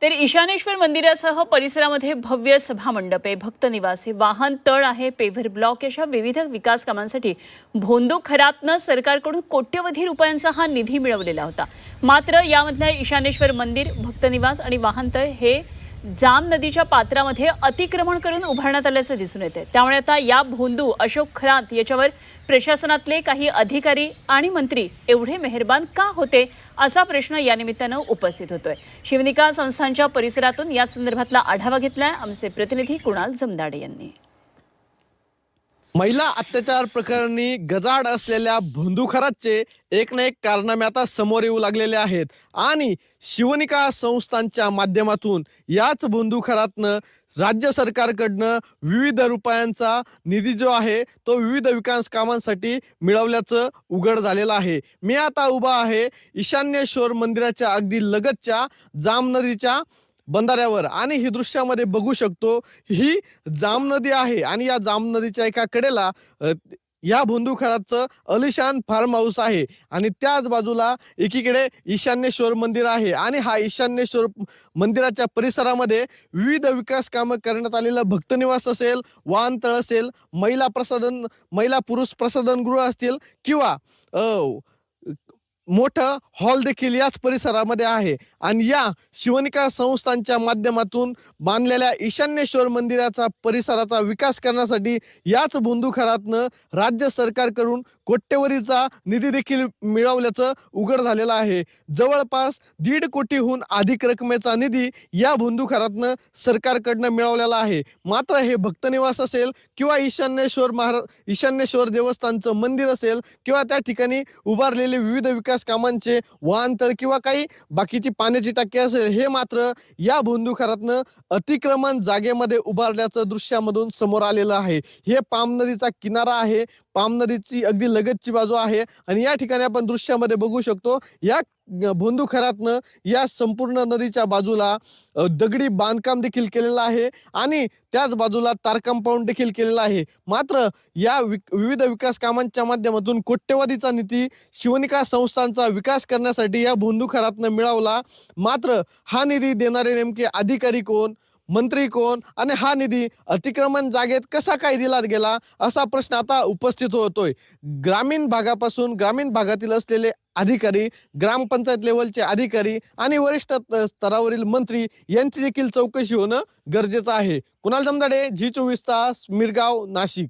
तर ईशानेश्वर मंदिरासह परिसरामध्ये भव्य सभामंडप आहे, भक्त निवास आहे, वाहन तळ आहे, पेव्हर ब्लॉक अशा विविध विकास कामांसाठी भोंदू खरातनं सरकारकडून कोट्यवधी रुपयांचा हा निधी मिळवलेला होता। मात्र यामधल्या ईशानेश्वर मंदिर, भक्त निवास आणि वाहन तळ हे जाम नदीच्या पात्रामध्ये अतिक्रमण करून उभारण्यात आल्याचं दिसून येते। त्यामुळे आता या भोंदू अशोक खरात याच्यावर प्रशासनातले काही अधिकारी आणि मंत्री एवढे मेहरबान का होते असा प्रश्न या निमित्तानं उपस्थित होतोय। शिवनिका संस्थांच्या परिसरातून या संदर्भातला आढावा घेतलाय आमचे प्रतिनिधी कुणाल जमदाडे यांनी। महिला अत्याचार प्रकरणी गजाड असलेल्या भोंदू खरातचे एक ना एक कारनामे आता समोर येऊ लागलेले आहेत आणि शिवनिका संस्थांच्या माध्यमातून याच भोंदू खरातनं राज्य सरकारकडनं विविध रुपयांचा निधी जो आहे तो विविध विकास कामांसाठी मिळवल्याचं उघड झालेलं आहे। मी आता उभा आहे ईशान्येश्वर मंदिराच्या अगदी लगतच्या जाम नदीच्या बंधाऱ्यावर आणि ही दृश्यामध्ये बघू शकतो ही जाम नदी आहे आणि या जाम नदीच्या एका कडेला या भोंदू खरातचं अलिशान फार्म हाऊस आहे आणि त्याच बाजूला एकीकडे ईशान्येश्वर मंदिर आहे आणि हा ईशान्येश्वर मंदिराच्या परिसरामध्ये विविध विकास कामं करण्यात आलेलं भक्त निवास असेल, वाहनतळ असेल, महिला पुरुष प्रसाधनगृह असतील किंवा मोठं हॉल देखील याच परिसरामध्ये आहे आणि या शिवनिका संस्थांच्या माध्यमातून बांधलेल्या ईशान्येश्वर मंदिराचा परिसराचा विकास करण्यासाठी याच भोंदू खरातनं राज्य सरकारकडून कोट्यवधीचा निधी देखील मिळवल्याचं उघड झालेलं आहे। जवळपास 1.5 कोटीहून अधिक रकमेचा निधी या भोंदू खरातनं सरकारकडनं मिळवलेला आहे। मात्र हे भक्त निवास असेल किंवा ईशान्येश्वर देवस्थानचं मंदिर असेल किंवा त्या ठिकाणी उभारलेले विविध विकास कामांचे वाहनतळ किंवा काही बाकीची पाण्याची टाकी असेल हे मात्र या भोंदू खरातनं अतिक्रमण जागेमध्ये उभारल्याचं दृश्यामधून समोर आलेलं आहे। हे पाम नदीचा किनारा आहे, पाम नदीची अगदी लगतची बाजू आहे आणि या ठिकाणी आपण दृश्यामध्ये बघू शकतो या भोंदू खरातनं या संपूर्ण नदीच्या बाजूला दगडी बांधकाम देखील केलेलं आहे आणि त्याच बाजूला तार कंपाऊंड देखील केलेलं आहे। मात्र या विविध विकास कामांच्या माध्यमातून कोट्यवधीचा निधी शिवनिका संस्थांचा विकास करण्यासाठी या भोंदू खरातनं मिळवला। मात्र हा निधी देणारे नेमके अधिकारी कोण, मंत्री कोण आणि हा निधी अतिक्रमण जागेत कसा काय दिला गेला असा प्रश्न आता उपस्थित होतोय। ग्रामीण भागातील असलेले अधिकारी, ग्रामपंचायत लेवलचे अधिकारी आणि वरिष्ठ स्तरावरील मंत्री यांची देखील चौकशी होणं गरजेचं आहे। कुणाल जमदाडे, G24 तास, मिरगाव, नाशिक।